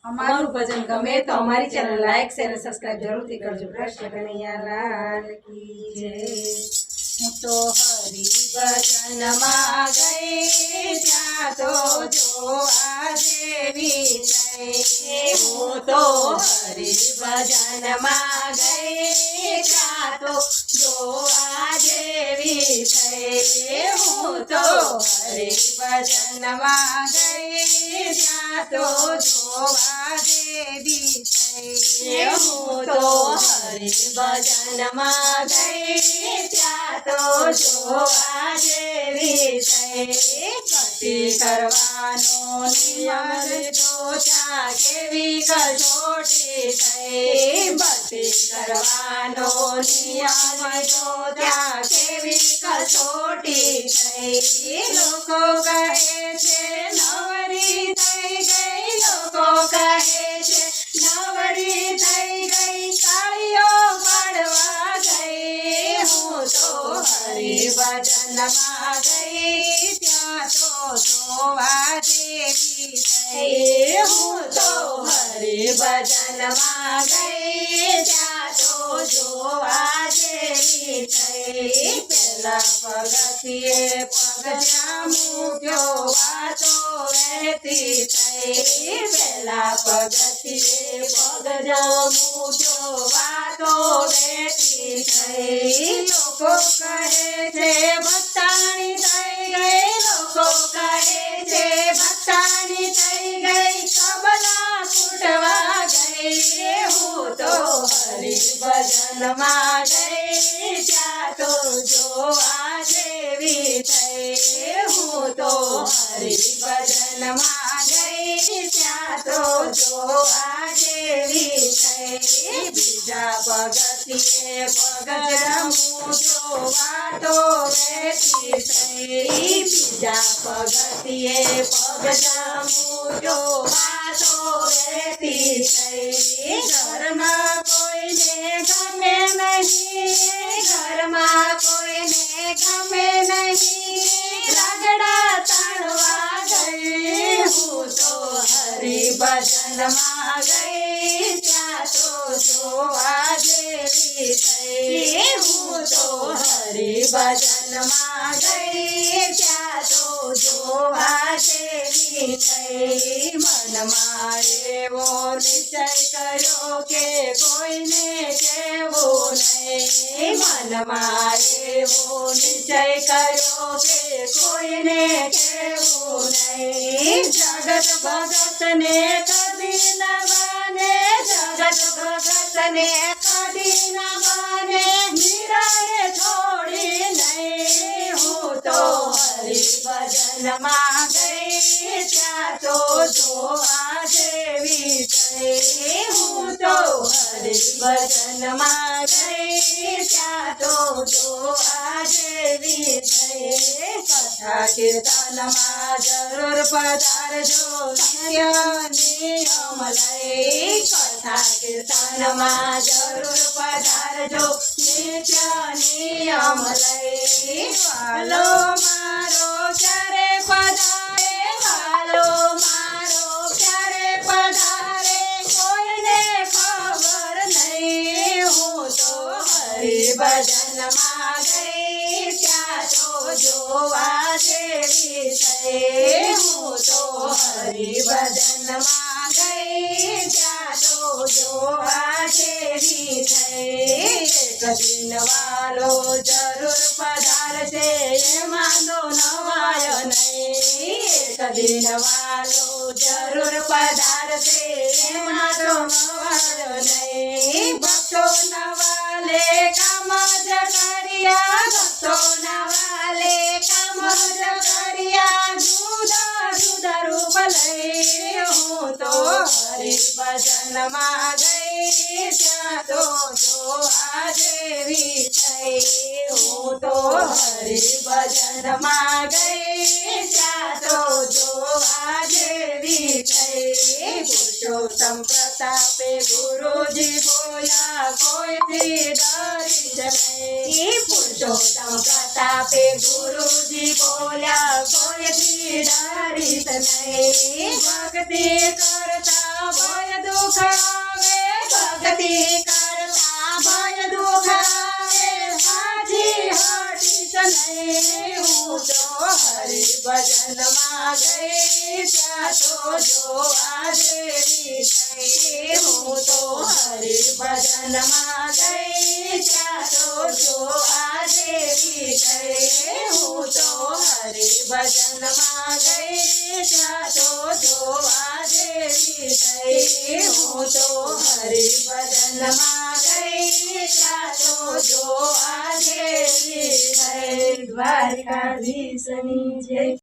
અમારું ભજન ગમે તો અમારી ચેનલ લાઈક શેર અને સબસ્ક્રાઇબ જરૂરથી કરજો। કૃષ્ણ કનૈયા લાલ કી જય। હું તો હરિ ભજનમાં ગઈ ત્યાં તો જોવા જેવી થઈ। હું તો હરિ ભજનમાં ગઈ ત્યાં તો જોવા જેવી થઈ। હું તો હરિ ભજનમાં ગઈ ત્યાં તો જોવા જેવી થઈ। હું તો હરિ ભજનમાં ગઈ ત્યાં તો જોવા જેવી થઈ। ભક્તિ કરવાનો નિયમ લીધો ત્યાં કેવી કસોટી થઈ। ભક્તિ કરવાનો નિયમ લીધો ત્યાં કેવી કસોટી થઈ। લોકો કહે છે નવરી થઈ ગઈ, લોકો કહે છે નવરી થઈ ગઈ, તાળીઓ પાડવા ગઈ। હું તો હરિ ભજનમાં ગઈ ત્યાં તો જોવા જેવી થઈ। હું તો હરિ ભજનમાં ગઈ ત્યાં તો જોવા જેવી થઈ। પેલા પગથિયે પગ જ્યાં મૂક્યો વાતો વહેતી થઈ। પેલા પગથિયે પગ જ્યાં મૂક્યો વાતો વહેતી થઈ। લોકો કહે છે ભક્તાણી થઈ ગઈ, લોકો કહે છે ભક્તાણી થઈ ગઈ, કબલા ફૂટવા ગઈ। હું તો હરિ ભજનમાં ગઈ ત્યાં તો જોવા જેવી થઈ। હું તો હરિ ભજનમાં ગઈ ત્યાં તો જોવા જેવી થઈ। બીજા પગથિયે પગ મૂક્યો વાતો વહેતી થઈ। બીજા પગથિયે પગ મૂક્યો વાતો વહેતી થઈ। ઘરમાં કોઈને ગમે નહીં, ઘરમાં કોઈને ગમે નહીં, રાગડા તાણવા ગઈ। હું તો હરિ ભજનમાં ગઈ ત્યાં તો જોવા જેવી થઈ। હું તો હરિ ભજનમાં ગઈ ત્યાં તો જોવા જેવી થઈ। મનમાં એવો નિશ્ચય કર્યો કે કોઈને કહેવું નહીં, મનમાં એવો નિશ્ચય કર્યો કે કોઈને કહેવું નહીં। જગત ભગતને કદી ન માને, જગત ભગતને કદી ન માને, મીરાએ છોડી નહીં। હું તો હરિ ભજનમાં ગઈ ત્યાં તો જોવા જેવી થઈ। હું તો હરિ ભજનમાં ગઈ ત્યાં તો જોવા જેવી થઈ। કથા કીર્તનમાં જરૂર પધારજો, નિત્ય નિયમ લઈ। કથા કીર્તનમાં જરૂર પધારજો, નિત્ય નિયમ લઈ। વાલો મારો ક્યારે પધારે, વાલો મારો ક્યારે પધારે, કોઈને ખબર નહીં। હું તો હરિ ભજનમાં ગઈ ત્યાં તો જોવા જેવી થઈ। હું તો હરિ ભજનમાં ગઈ ત્યાં તો જોવા જેવી થઈ। એક દિન વાલો જરૂર પધારશે એમાં તો નવાય નહીં। એક દિન વાલો જરૂર પધારશે એમાં તો નવાય નહીં। ભક્તો નવાલે કામ જ કર્યા, ભક્તો નવાલે કામ જ કર્યા, જુદા જુદા રૂપ લઈ। હું તો હરિ ભજનમાં ગઈ ત્યાં તો જોવા જેવી થઈ। હું તો હરિ ભજનમાં ગઈ ત્યાં તો જોવા જેવી થઈ। પુરુષોત્તમ પ્રતાપે ગુરુજી બોલ્યા કોઈથી ડરી જ નહીં। પુરુષોત્તમ પ્રતાપે ગુરુજી બોલ્યા કોઈથી ડરી જ નહીં। ભક્તિ કરતા દુઃખ આવે ભક્તિ કરતા ભય દુઃખ આવે હાજી હટીશ નહીં હું તો હરિ ભજનમાં ગઈ ત્યાં તો જોવા જેવી થઈ હું તો હરિ ભજનમાં ગઈ ત્યાં તો જોવા જેવી થઈ હું તો હરિ ભજનમાં ગઈ ત્યાં તો જોવા જેવી થઈ હું તો હરિ ભજનમાં ગઈ ત્યાં તો જોવા જેવી થઈ દ્વારકાધીશની જય